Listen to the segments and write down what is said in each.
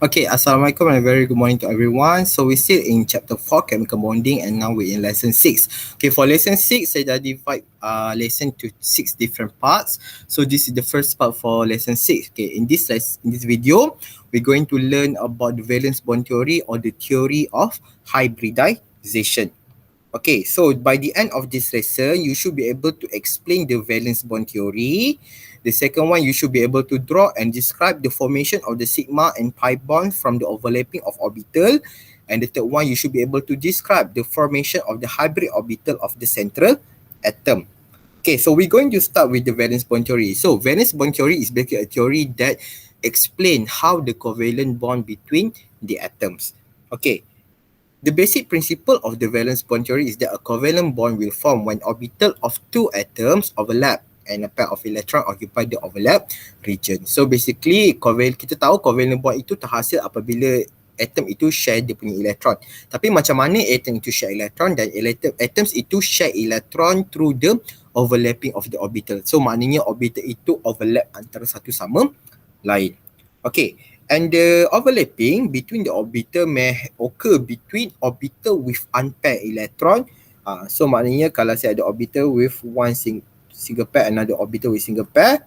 Okay, Assalamualaikum and a very good morning to everyone. So we're still in chapter 4, chemical bonding, and now we're in lesson 6. Okay, for lesson 6, saya dah divide lesson to 6 different parts. So this is the first part for lesson 6. Okay, in this video, we're going to learn about the valence bond theory or the theory of hybridization. Okay, so by the end of this lesson, you should be able to explain the valence bond theory. The second one, you should be able to draw and describe the formation of the sigma and pi bond from the overlapping of orbital. And the third one, you should be able to describe the formation of the hybrid orbital of the central atom. Okay, so we're going to start with the valence bond theory. So valence bond theory is basically a theory that explains how the covalent bond between the atoms. Okay, the basic principle of the valence bond theory is that a covalent bond will form when orbital of two atoms overlap and a pair of electron occupy the overlap region. So basically, kita tahu covalent bond itu terhasil apabila atom itu share dia punya elektron. Tapi macam mana atom itu share elektron dan atoms itu share elektron through the overlapping of the orbital. So maknanya orbital itu overlap antara satu sama lain. Okay. And the overlapping between the orbital may occur between orbital with unpaired electron. So maknanya kalau saya ada orbital with one single pair, another orbital with single pair,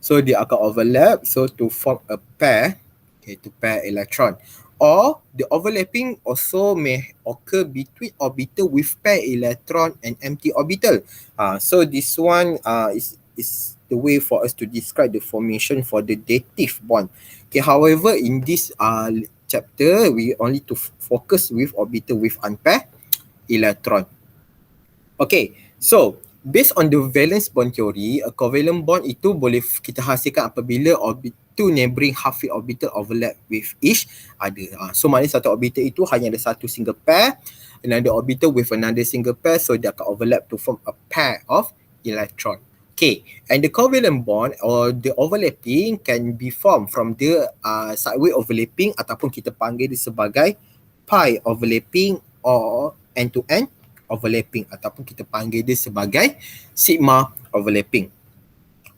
so dia akan overlap, so to form a pair, okay, to pair electron. Or the overlapping also may occur between orbital with pair electron and empty orbital. So this one is the way for us to describe the formation for the dative bond. Okay, however, in this chapter, we only to focus with orbital with unpaired electron. Okay, so based on the valence bond theory, a covalent bond itu boleh kita hasilkan apabila two neighboring half-field orbital overlap with each other. So maknanya satu orbital itu hanya ada satu single pair, another orbital with another single pair, so dia akan overlap to form a pair of electron. Okay, and the covalent bond or the overlapping can be formed from the sideway overlapping ataupun kita panggil dia sebagai pi overlapping or end-to-end overlapping ataupun kita panggil dia sebagai sigma overlapping.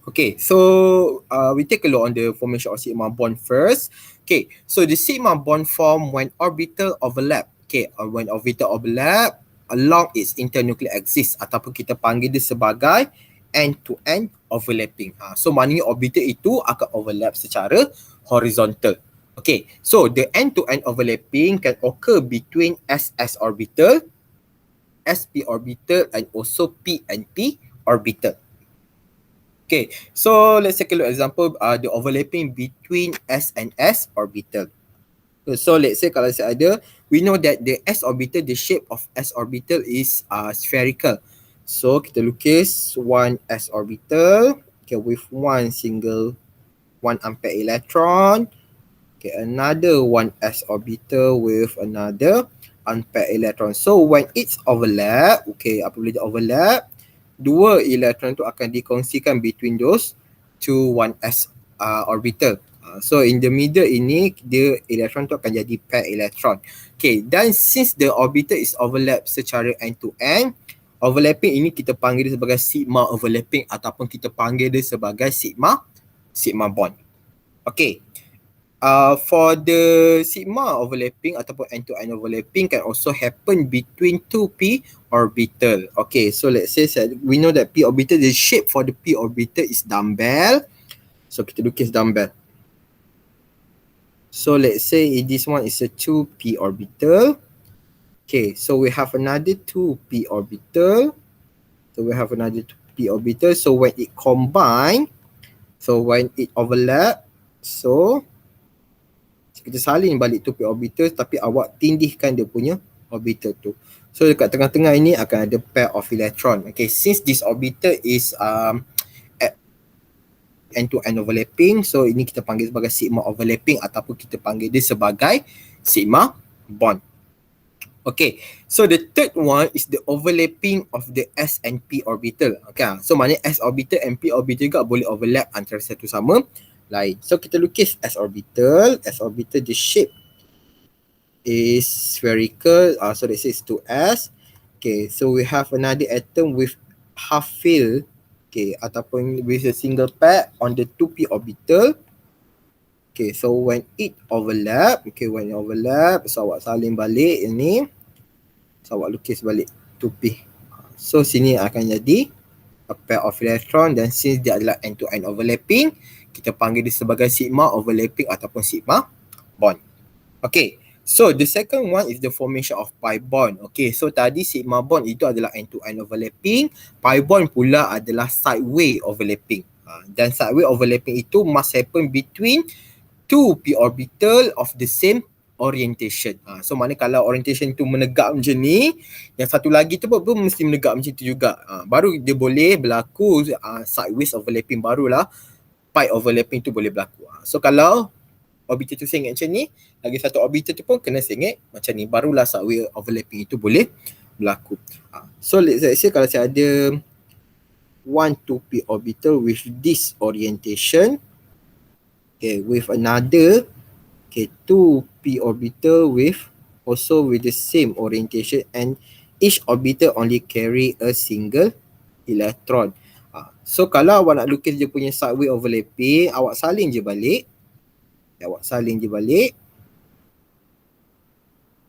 Okay, so we take a look on the formation of sigma bond first. Okay, so the sigma bond form when orbital overlap. Okay, when orbital overlap along its internuclear axis ataupun kita panggil dia sebagai end-to-end overlapping. So maknanya orbital itu akan overlap secara horizontal. Okay, so the end-to-end overlapping can occur between SS orbital, SP orbital and also P and P orbital. Okay, so let's take a look example the overlapping between S and S orbital. So let's say kalau saya ada, we know that the S orbital, the shape of S orbital is spherical. So kita lukis one S orbital, okay, with one unpaired electron. Okay, another one S orbital with another unpaired electron. So when it's overlap, okay, apabila dia overlap, dua elektron tu akan dikongsikan between those two one S orbital. So in the middle ini, the elektron tu akan jadi pair elektron. Okay, dan since the orbital is overlap secara end to end, overlapping ini kita panggil dia sebagai sigma overlapping ataupun kita panggil dia sebagai sigma bond. Okay. For the sigma overlapping ataupun end-to-end overlapping can also happen between two p orbital. Okay, so let's say we know that p orbital, the shape for the p orbital is dumbbell. So kita lukis dumbbell. So let's say this one is a 2p orbital. Okay, so we have another 2p orbital. So we have another 2p orbital. So when it combine, so when it overlap, so kita salin balik 2p orbital tapi awak tindihkan dia punya orbital tu. So dekat tengah-tengah ini akan ada pair of electron. Okay, since this orbital is end-to-end overlapping, so ini kita panggil sebagai sigma overlapping ataupun kita panggil dia sebagai sigma bond. Okay, so the third one is the overlapping of the S and P orbital. Okay, so maknanya S orbital and P orbital juga boleh overlap antara satu sama lain. So kita lukis S orbital. S orbital, the shape is spherical. So let's say it's 2S. Okay, so we have another atom with half fill, okay, ataupun with a single pair on the 2p orbital. Okay, so when it overlap, so awak salin balik ini. So awak lukis balik 2p. So sini akan jadi a pair of electron, dan since dia adalah end-to-end overlapping, kita panggil dia sebagai sigma overlapping ataupun sigma bond. Okay, so the second one is the formation of pi bond. Okay, so tadi sigma bond itu adalah end-to-end overlapping, pi bond pula adalah sideway overlapping. Dan sideway overlapping itu must happen between two p orbital of the same orientation. So maknanya kalau orientation tu menegak macam ni, yang satu lagi tu pun mesti menegak macam tu juga. Baru dia boleh berlaku sideways overlapping, barulah pi overlapping tu boleh berlaku. So kalau orbital tu sengit macam ni, lagi satu orbital tu pun kena sengit macam ni, barulah sideways overlapping itu boleh berlaku. So let's say kalau saya ada 1,2p orbital with this orientation, okay, with another 2p orbital with also with the same orientation, and each orbital only carry a single electron. So kalau awak nak lukis dia punya sideway overlapping, awak salin je balik.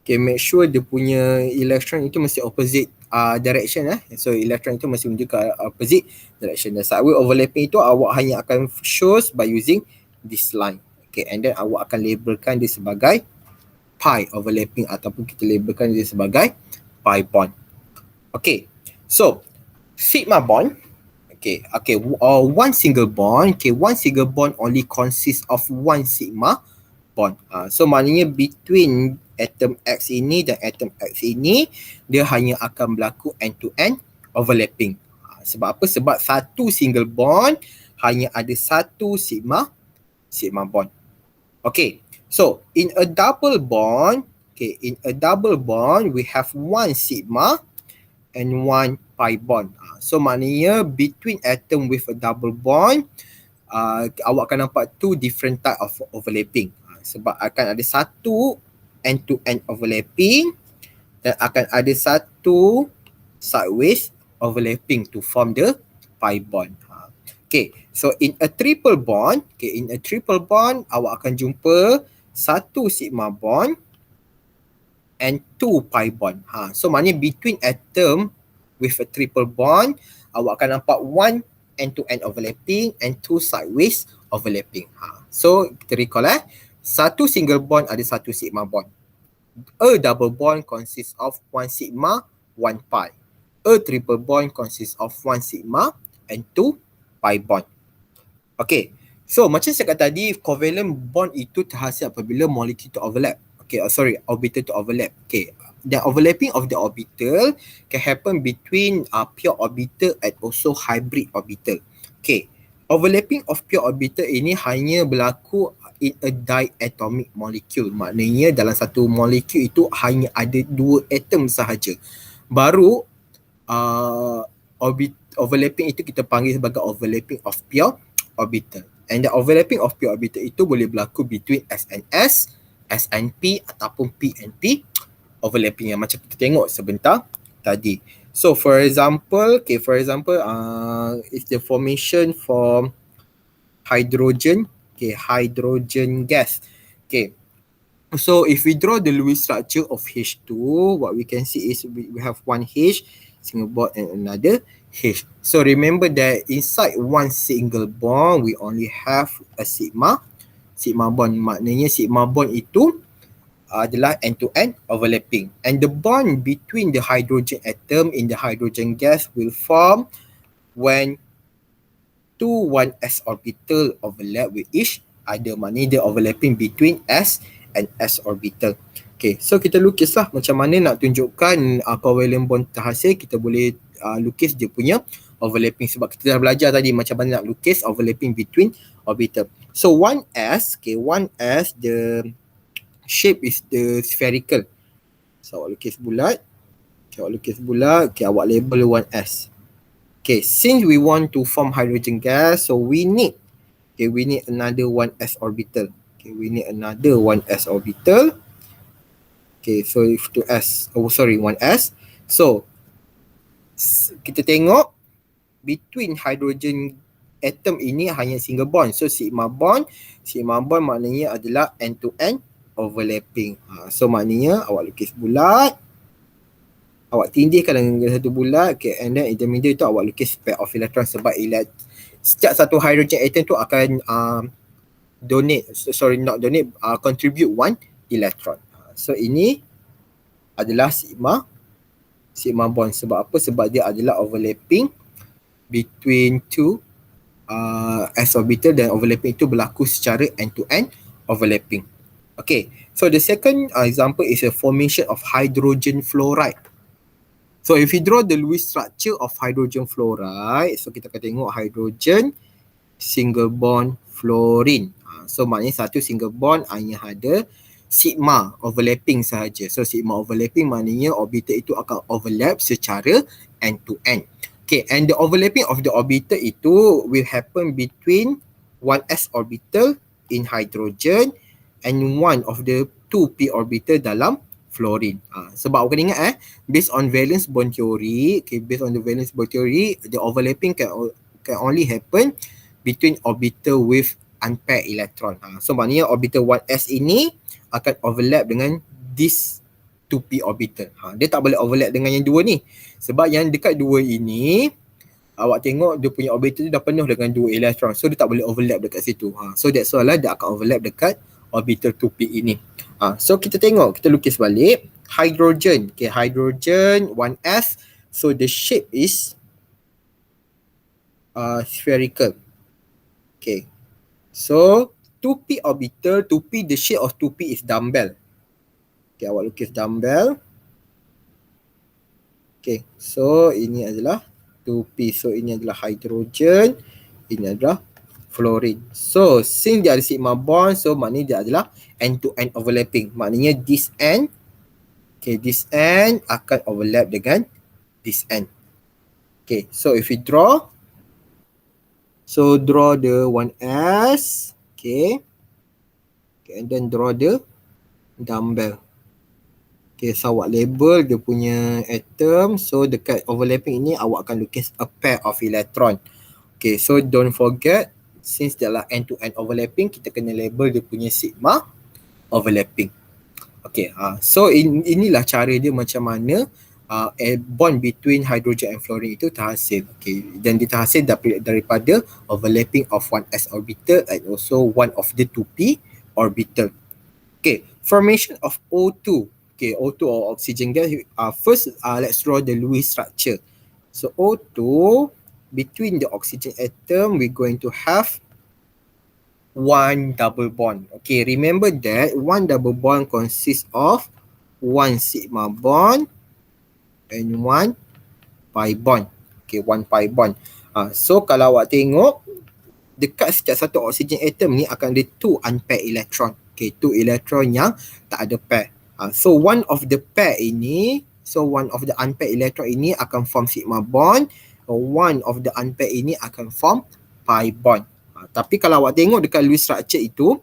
Okay, make sure dia punya electron itu mesti opposite direction. So electron itu mesti menuju ke opposite direction. Dan sideway overlapping itu awak hanya akan shows by using this line. Okay, and then awak akan labelkan dia sebagai pi overlapping ataupun kita labelkan dia sebagai pi bond. Okay, so sigma bond, one single bond, one single bond only consists of one sigma bond. So maknanya between atom X ini dan atom X ini, dia hanya akan berlaku end-to-end overlapping. Sebab apa? Sebab satu single bond hanya ada satu sigma bond. Okay, so in a double bond, we have one sigma and one pi bond. So maknanya between atom with a double bond, awak akan nampak two different type of overlapping. Sebab akan ada satu end-to-end overlapping dan akan ada satu sideways overlapping to form the pi bond. Okay, so in a triple bond, awak akan jumpa satu sigma bond and two pi bond. So maknanya between atom with a triple bond, awak akan nampak one end-to-end overlapping and two sideways overlapping. So kita recall satu single bond ada satu sigma bond. A double bond consists of one sigma, one pi. A triple bond consists of one sigma and two pi bond. Okay, so macam saya kata tadi, covalent bond itu terhasil apabila molekul to overlap. Orbital to overlap. Okay, the overlapping of the orbital can happen between pure orbital and also hybrid orbital. Okay, overlapping of pure orbital ini hanya berlaku in a diatomic molecule. Maknanya dalam satu molekul itu hanya ada dua atom sahaja. Baru overlapping itu kita panggil sebagai overlapping of pure orbital. And the overlapping of pure orbital itu boleh berlaku between S and S, S and P ataupun P and P overlapping yang macam kita tengok sebentar tadi. So for example, it's the formation for hydrogen, hydrogen gas. So if we draw the Lewis structure of H2, what we can see is we have one H, single bond, and another H. So remember that inside one single bond, we only have a sigma bond. Maknanya sigma bond itu adalah end-to-end overlapping. And the bond between the hydrogen atom in the hydrogen gas will form when two 1s orbital overlap with each other. Maknanya dia overlapping between S and S orbital. Okay, so kita lukislah macam mana nak tunjukkan covalent bond terhasil. Kita boleh lukis dia punya overlapping sebab kita dah belajar tadi macam mana nak lukis overlapping between orbital. So 1s, 1s, the shape is the spherical. So awak lukis bulat. Awak label 1s. Okay, since we want to form hydrogen gas, so we need another 1s orbital. We need another 1s orbital. Okay, so if 2s, 1s. So kita tengok between hydrogen atom ini hanya single bond. So sigma bond maknanya adalah end-to-end overlapping. So maknanya awak lukis bulat, awak tindihkan dengan satu bulat, okay, and then in the middle tu awak lukis pair of electron sebab setiap satu hydrogen atom tu akan contribute one electron. So ini adalah sigma bond. Sebab apa? Sebab dia adalah overlapping between two s orbital, dan overlapping itu berlaku secara end-to-end overlapping. Okay, so the second example is a formation of hydrogen fluoride. So if we draw the Lewis structure of hydrogen fluoride, so kita akan tengok hydrogen single bond fluorine. So maknanya satu single bond hanya ada sigma overlapping sahaja. So sigma overlapping maknanya orbital itu akan overlap secara end-to-end. Okay, and the overlapping of the orbital itu will happen between 1s orbital in hydrogen and one of the 2p orbital dalam fluorine. Sebab awak kena ingat based on valence bond theory, okay, based on the valence bond theory, the overlapping can only happen between orbital with unpaired electron. So maknanya orbital 1s ini akan overlap dengan this 2p orbital. Dia tak boleh overlap dengan yang dua ni. Sebab yang dekat dua ini, awak tengok dia punya orbital tu dah penuh dengan dua elektron. So dia tak boleh overlap dekat situ. So that's why lah dia akan overlap dekat orbital 2p ini. So kita tengok, kita lukis balik. Hydrogen, okay, hydrogen 1s. So the shape is spherical. Okay. So 2p orbital, 2p, the shape of 2p is dumbbell. Okay, awak lukis dumbbell. Okay, so ini adalah 2p. So ini adalah hydrogen, ini adalah fluorine. So since dia ada sigma bond, so maknanya dia adalah end-to-end overlapping. Maknanya this end, okay, this end akan overlap dengan this end. Okay, so if we draw, so draw the 1s, okay, and then draw the dumbbell. Okay, so awak label dia punya atom. So dekat overlapping ini awak akan lukis a pair of electron. Okay, so don't forget, since dia adalah end-to-end overlapping, kita kena label dia punya sigma overlapping. Okay, so inilah cara dia macam mana bond between hydrogen and fluorine itu terhasil. Okay, dan dia terhasil daripada overlapping of 1s orbital and also one of the 2p orbital. Okay, formation of O2. Okay, O2 or oxygen gas. First, let's draw the Lewis structure. So O2, between the oxygen atom, we're going to have one double bond. Okay, remember that one double bond consists of one sigma bond and one pi bond. Okay, one pi bond. So kalau awak tengok, dekat setiap satu oxygen atom ni akan ada two unpaired electron. Okay, two electron yang tak ada pair. So one of the pair ini, so one of the unpaired electron ini akan form sigma bond, one of the unpaired ini akan form pi bond. Tapi kalau awak tengok dekat Lewis structure itu,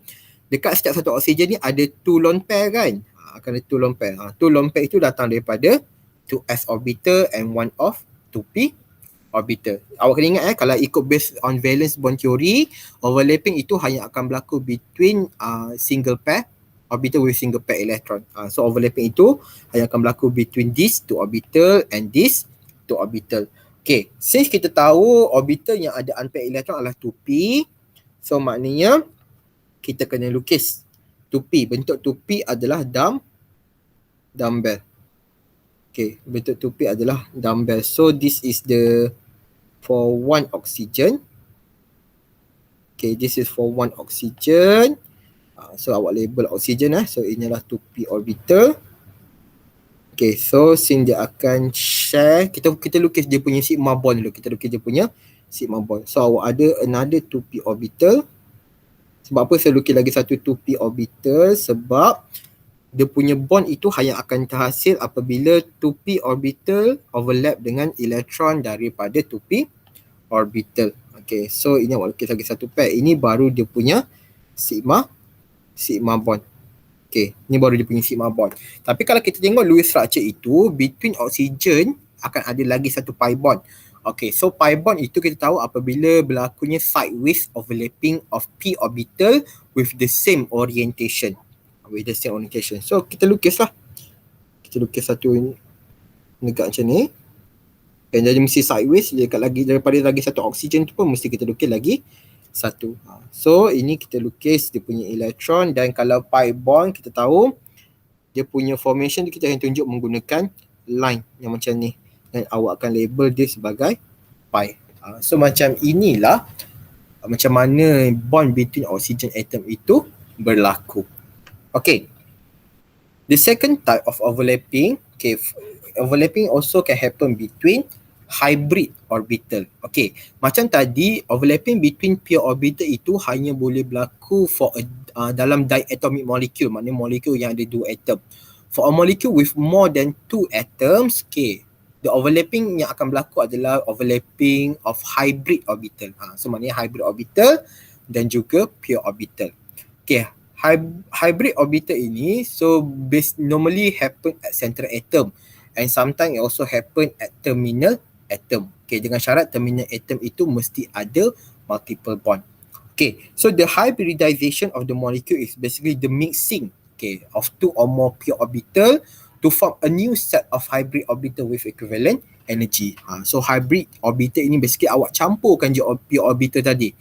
dekat setiap satu oksigen ni ada two lone pair kan? Akan ada two lone pair. Two lone pair itu datang daripada 2s orbital and one of 2p orbital. Awak kena ingat kalau ikut based on valence bond theory, overlapping itu hanya akan berlaku between single pair orbital with single pair electron. So overlapping itu hanya akan berlaku between this two orbital and this two orbital. Okay, since kita tahu orbital yang ada unpaired electron adalah 2p, so maknanya kita kena lukis 2p. Bentuk 2p adalah dumbbell. Okay, bentuk 2p adalah dumbbell. So this is the for one oxygen. Okay, this is for one oxygen. So awak label oxygen So ini adalah 2p orbital. Okay, so since dia akan share, kita lukis dia punya sigma bond dulu. Kita lukis dia punya sigma bond. So awak ada another 2p orbital. Sebab apa saya lukis lagi satu 2p orbital? Sebab dia punya bond itu hanya akan terhasil apabila 2p orbital overlap dengan elektron daripada 2p orbital. Okay, so ini awak lukis lagi satu pair. Ini baru dia punya sigma bond. Okay, ni baru dia punya sigma bond. Tapi kalau kita tengok Lewis structure itu, between oxygen akan ada lagi satu pi bond. Okay, so pi bond itu kita tahu apabila berlakunya sideways overlapping of p orbital with the same orientation. So kita lukislah. Kita lukis satu negak macam ni. Dan jadi mesti sideways, dekat lagi daripada lagi satu oksigen tu pun mesti kita lukis lagi satu. So ini kita lukis dia punya elektron, dan kalau pi bond kita tahu dia punya formation kita akan tunjuk menggunakan line yang macam ni, dan awak akan label dia sebagai pi. So macam inilah macam mana bond between oxygen atom itu berlaku. Okay. The second type of overlapping, okay, overlapping also can happen between hybrid orbital. Okay, macam tadi overlapping between pure orbital itu hanya boleh berlaku for dalam diatomic molecule, maknanya molekul yang ada 2 atom. For a molecule with more than 2 atoms, okay, the overlapping yang akan berlaku adalah overlapping of hybrid orbital. So maknanya hybrid orbital dan juga pure orbital. Okay, hybrid orbital ini normally happen at central atom, and sometimes it also happen at terminal atom. Okay, dengan syarat terminal atom itu mesti ada multiple bond. Okay, so the hybridization of the molecule is basically the mixing, okay, of 2 or more pure orbital to form a new set of hybrid orbital with equivalent energy. So hybrid orbital ini basically awak campurkan je pure orbital tadi.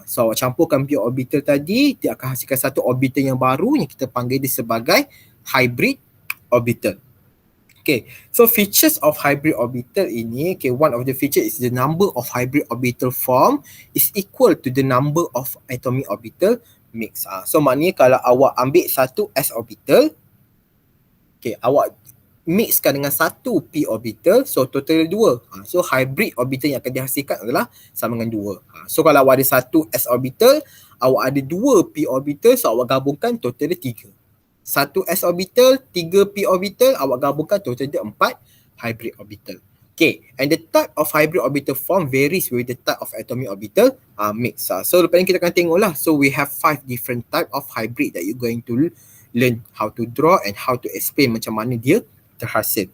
So awak campurkan pure orbital tadi, dia akan hasilkan satu orbital yang baru yang kita panggil dia sebagai hybrid orbital. Okay, so features of hybrid orbital ini, okay, one of the feature is the number of hybrid orbital form is equal to the number of atomic orbital mix. So maknanya kalau awak ambil satu s orbital, okay, awak mixkan dengan satu p orbital, so total 2. So hybrid orbital yang akan dihasilkan adalah sama dengan 2. So kalau awak ada satu s orbital, awak ada 2 p orbital, so awak gabungkan total 3. Satu s orbital, 3 p orbital, awak gabungkan total dia 4 hybrid orbital. Okay, and the type of hybrid orbital form varies with the type of atomic orbital mix. So lepas ni kita akan tengoklah. So we have 5 different type of hybrid that you're going to learn how to draw and how to explain macam mana dia terhasil.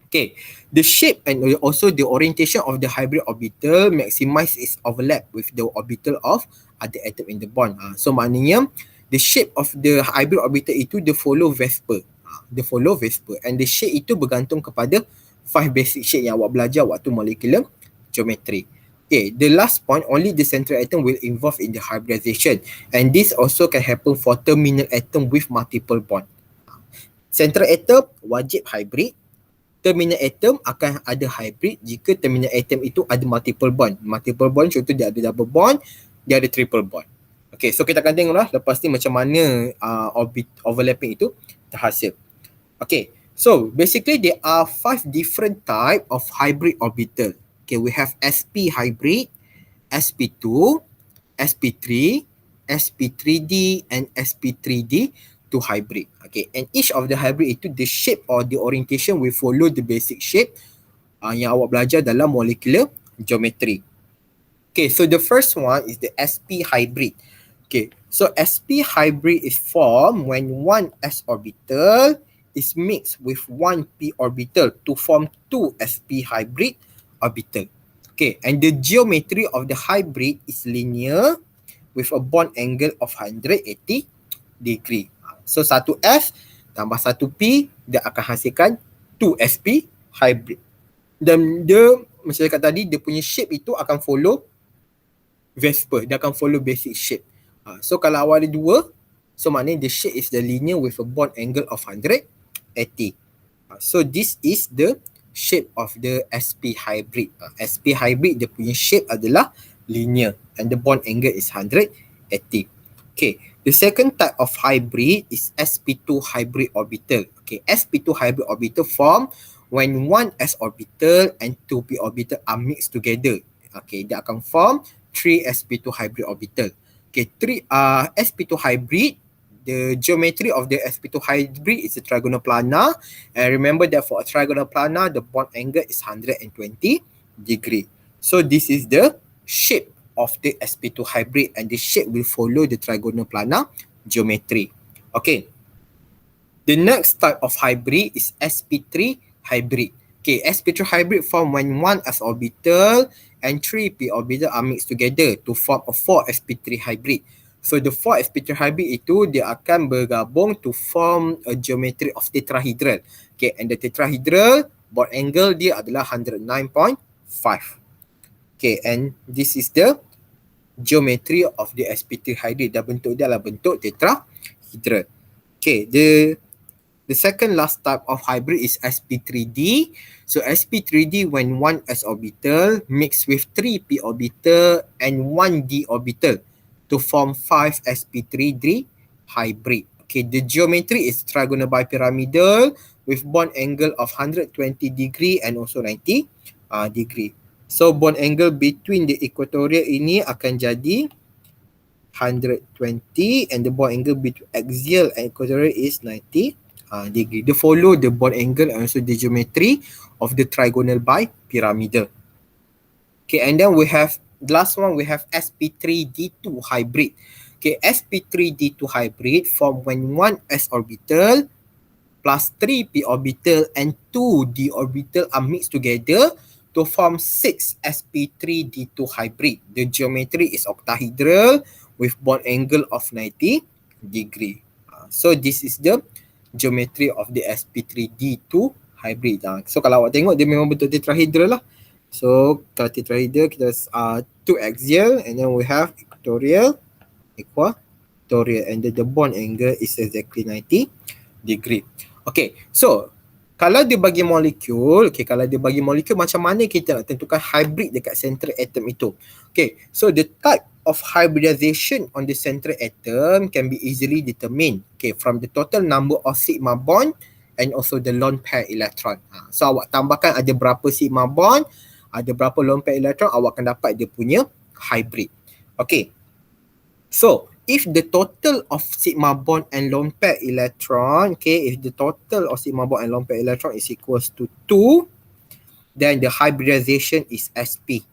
Okay, the shape and also the orientation of the hybrid orbital maximize its overlap with the orbital of other atom in the bond. So maknanya the shape of the hybrid orbital itu dia follow Vesper. Dia follow Vesper, and the shape itu bergantung kepada 5 basic shape yang awak belajar waktu molecular geometry. Okay, the last point, only the central atom will involve in the hybridization, and this also can happen for terminal atom with multiple bond. Central atom wajib hybrid, terminal atom akan ada hybrid jika terminal atom itu ada multiple bond. Multiple bond contoh dia ada double bond, dia ada triple bond. Okay, so kita akan tengoklah lepas ni macam mana overlapping itu terhasil. Okay, so basically there are 5 different type of hybrid orbital. Okay, we have sp hybrid, sp2, sp3, sp3d, and sp3d2 hybrid. Okay, and each of the hybrid itu the shape or the orientation will follow the basic shape yang awak belajar dalam molecular geometry. Okay, so the first one is the sp hybrid. Okay, so sp hybrid is formed when one s orbital is mixed with one p orbital to form 2 sp hybrid orbital. Okay, and the geometry of the hybrid is linear with a bond angle of 180 degree. So satu s tambah satu p, dia akan hasilkan 2 sp hybrid. Dan dia macam cakap tadi, dia punya shape itu akan follow Vesper, dia akan follow basic shape. So kalau awal ada 2, so maknanya the shape is the linear with a bond angle of 180. So this is the shape of the sp hybrid. Sp hybrid dia punya shape adalah linear and the bond angle is 180. Okay, the second type of hybrid is sp2 hybrid orbital. Okay, sp2 hybrid orbital form when one s orbital and 2 p orbital are mixed together. Okay, dia akan form 3 sp2 hybrid orbital. Okay, sp2 hybrid, the geometry of the sp2 hybrid is a trigonal planar, and remember that for a trigonal planar the bond angle is 120 degree. So this is the shape of the sp2 hybrid, and the shape will follow the trigonal planar geometry. Okay, the next type of hybrid is sp3 hybrid. Okay, sp3 hybrid form when 1s orbital and 3p orbital are mixed together to form a 4sp3 hybrid. So the 4sp3 hybrid itu dia akan bergabung to form a geometry of tetrahedral. Okay, and the tetrahedral bond angle dia adalah 109.5. Okay, and this is the geometry of the sp3 hybrid. Dan bentuk dia adalah bentuk tetrahedral. Okay, the second last type of hybrid is sp3d. So sp3d when 1s orbital mixed with 3p orbital and 1d orbital to form 5sp3d hybrid. Okay, the geometry is trigonal bipyramidal with bond angle of 120 degree and also 90 degree. So bond angle between the equatorial ini akan jadi 120 and the bond angle between axial and equatorial is 90 degree. They follow the bond angle and also the geometry of the trigonal bipyramidal. Okay, and then we have the last one, we have sp3d2 hybrid. Okay, sp3d2 hybrid form when 1s orbital plus 3p orbital and 2d orbital are mixed together to form 6sp3d2 hybrid. The geometry is octahedral with bond angle of 90 degree. So this is the geometry of the sp3d2 hybrid. So kalau awak tengok dia memang bentuk tetrahedral lah. So kalau tetrahedral kita two axial and then we have equatorial and the bond angle is exactly 90 degree. Okay, so kalau dia bagi molekul, macam mana kita nak tentukan hybrid dekat central atom itu? Okay, so the type of hybridization on the central atom can be easily determined, okay, from the total number of sigma bond and also the lone pair electron. So awak tambahkan ada berapa sigma bond, ada berapa lone pair electron, awak akan dapat dia punya hybrid. Okay, so if the total of sigma bond and lone pair electron, okay, if the total of sigma bond and lone pair electron is equals to 2, then the hybridization is sp.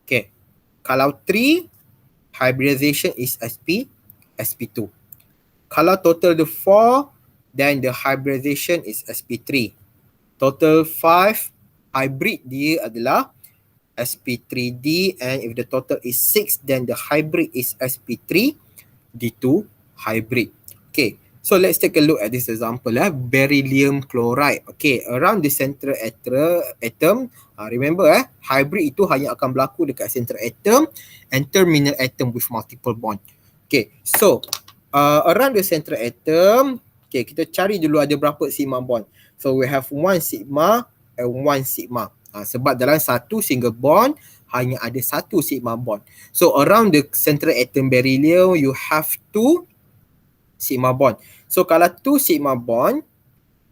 Okay, kalau 3, hybridization is sp2. Kalau total the 4, then the hybridization is sp3. Total 5, hybrid dia adalah sp3d, and if the total is 6, then the hybrid is sp3d2 hybrid. Okay, so let's take a look at this example. Beryllium chloride. Okay, around the central atom, remember hybrid itu hanya akan berlaku dekat central atom and terminal atom with multiple bond. Okay, so around the central atom, okay, kita cari dulu ada berapa sigma bond. So we have 1 sigma and 1 sigma. Sebab dalam satu single bond hanya ada satu sigma bond. So around the central atom beryllium you have 2 sigma bond. So kalau 2 sigma bond,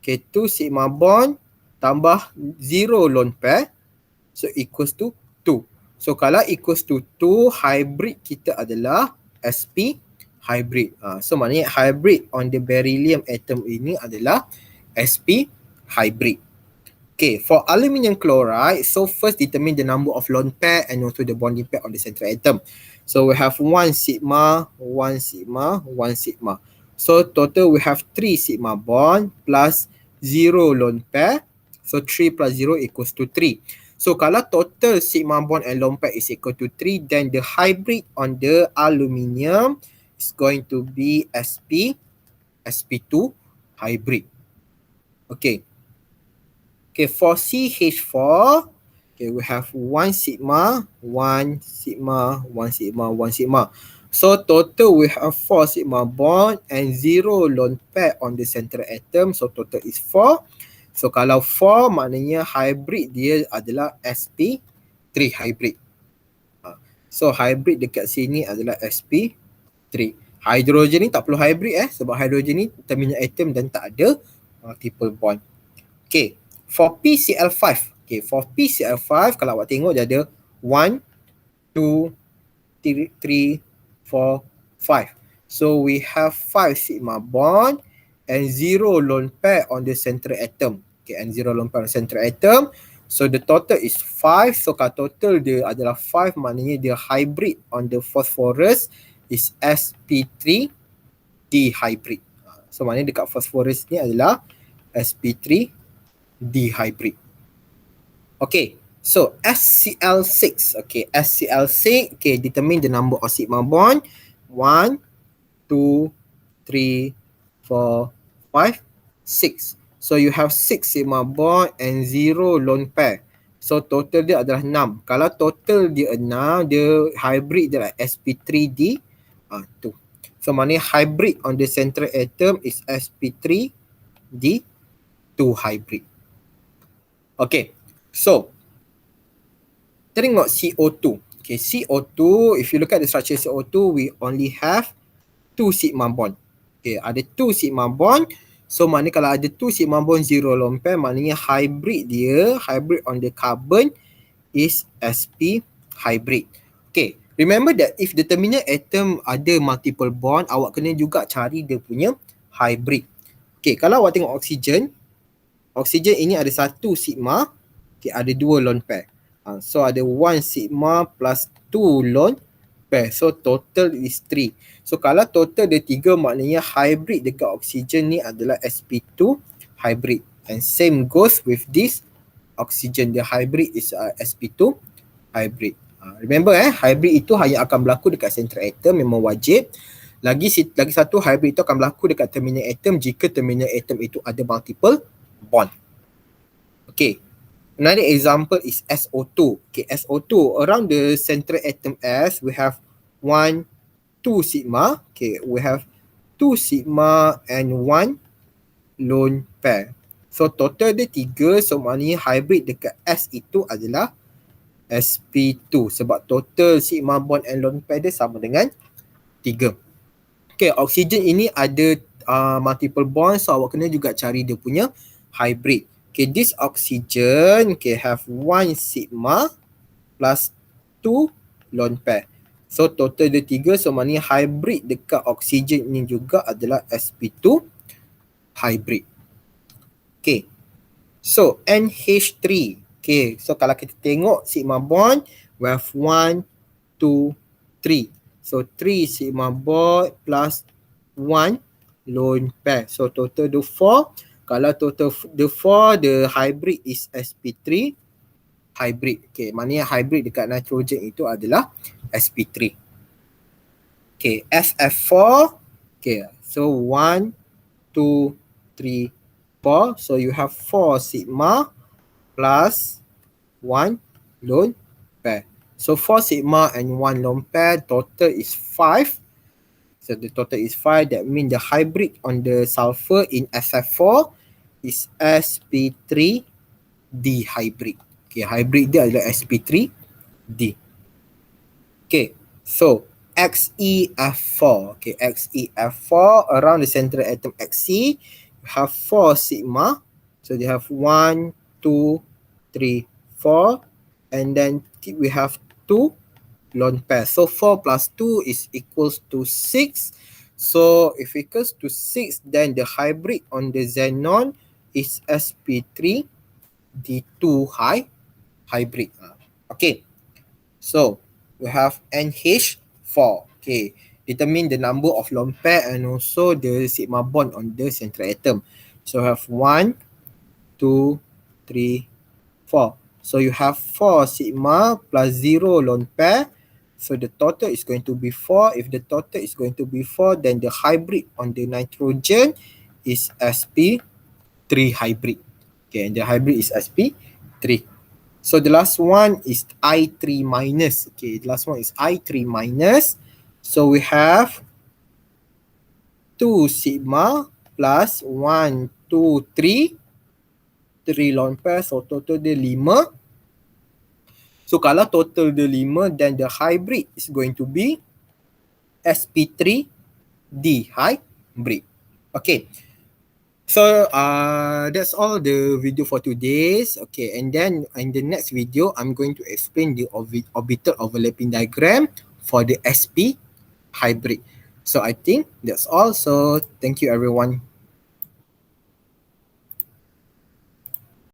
okay, 2 sigma bond tambah 0 lone pair, so equals to 2. So kalau equals to 2, hybrid kita adalah sp hybrid. So maknanya hybrid on the beryllium atom ini adalah sp hybrid. Okay, for aluminium chloride, so first determine the number of lone pair and also the bonding pair on the central atom. So we have 1 sigma, 1 sigma, 1 sigma. So total we have 3 sigma bond plus 0 lone pair. So 3 plus 0 equals to 3. So kalau total sigma bond and lone pair is equal to 3, then the hybrid on the aluminium is going to be sp2 hybrid. Okay. Okay, for CH4, okay, we have 1 sigma, 1 sigma, 1 sigma, 1 sigma. So total we have 4 sigma bond and 0 lone pair on the central atom. So total is 4. So kalau 4 maknanya hybrid dia adalah sp3 hybrid. So hybrid dekat sini adalah sp3. Hydrogen ni tak perlu hybrid sebab hydrogen ni terminal atom dan tak ada multiple bond. Okay. For PCl5, okay, for PCl5 kalau awak tengok dia ada 1, 2, 3, 4, 5. So we have 5 sigma bond and 0 lone pair on the central atom. Okay, and 0 lone pair on the central atom. So the total is 5. So kalau total dia adalah 5, maknanya dia hybrid on the phosphorus is sp3d hybrid. So maknanya dekat phosphorus ni adalah sp3d hybrid. Okay, so SCl6. Okay, SCl6. Okay, determine the number of sigma bond. 1, 2, 3, 4, 5, 6. So you have 6 sigma bond and 0 lone pair. So total dia adalah 6. Kalau total dia 6, dia hybrid dia lah sp3d 2. So maknanya hybrid on the central atom is sp3d 2 hybrid. Okay, so tengok CO2. Okay, CO2, if you look at the structure CO2, we only have 2 sigma bond. Okay, ada 2 sigma bond. So maknanya kalau ada 2 sigma bond 0 lone pair, maknanya hybrid dia, hybrid on the carbon is sp hybrid. Okay, remember that if the terminal atom ada multiple bond, awak kena juga cari dia punya hybrid. Okay, kalau awak tengok oksigen, oksigen ini ada 1 sigma, okay, ada 2 lone pair. So ada 1 sigma plus 2 lone pair. So total is 3. So kalau total dia 3, maknanya hybrid dekat oksigen ni adalah sp2 hybrid. And same goes with this oksigen. The hybrid is sp2 hybrid. Remember hybrid itu hanya akan berlaku dekat central atom, memang wajib. Lagi satu, hybrid itu akan berlaku dekat terminal atom jika terminal atom itu ada multiple bond. Okay. Another example is SO2. Okay, SO2, around the central atom S, we have 1, 2 sigma. Okay, we have 2 sigma and 1 lone pair. So total dia 3, so maknanya hybrid dekat S itu adalah sp2 sebab total sigma bond and lone pair dia sama dengan 3. Okay, oksigen ini ada multiple bond, so awak kena juga cari dia punya hybrid. Okay, this oxygen have 1 sigma plus 2 lone pair. So total dia 3, so maknanya hybrid dekat oksigen ini juga adalah sp2 hybrid. Okay, so NH3. Okay, so kalau kita tengok sigma bond, we have 1, 2, 3. So 3 sigma bond plus 1 lone pair. So total dia 4. Kalau total the 4, the hybrid is sp3 hybrid. Okay, maknanya hybrid dekat nitrogen itu adalah sp3. Okay, SF4. Okay, so 1, 2, 3, 4. So you have 4 sigma plus 1 lone pair. So 4 sigma and 1 lone pair, total is 5. So the total is 5. That means the hybrid on the sulfur in SF4 is sp3d hybrid. Okay, hybrid dia adalah sp3d. Okay, so XeF4. Okay, XeF4, around the central atom Xe, you have 4 sigma. So they have 1, 2, 3, 4. And then we have 2 lone pair. So 4 plus 2 is equals to 6. So if equals to 6, then the hybrid on the xenon is sp3d2 hybrid. Okay, so we have NH4. Okay, determine the number of lone pair and also the sigma bond on the central atom. So we have 1, 2, 3, 4. So you have 4 sigma plus 0 lone pair. So the total is going to be 4. If the total is going to be 4, then the hybrid on the nitrogen is sp3 hybrid. Okay, and the hybrid is sp3. So the last one is I3 minus. Okay, the last one is I3 minus. So we have 2 sigma plus 1, 2, 3. 3 lone pair, so total dia 5. So kalau total dia 5, then the hybrid is going to be sp3d hybrid. Okay. So that's all the video for today. Okay, and then in the next video, I'm going to explain the orbital overlapping diagram for the sp hybrid. So I think that's all. So thank you everyone.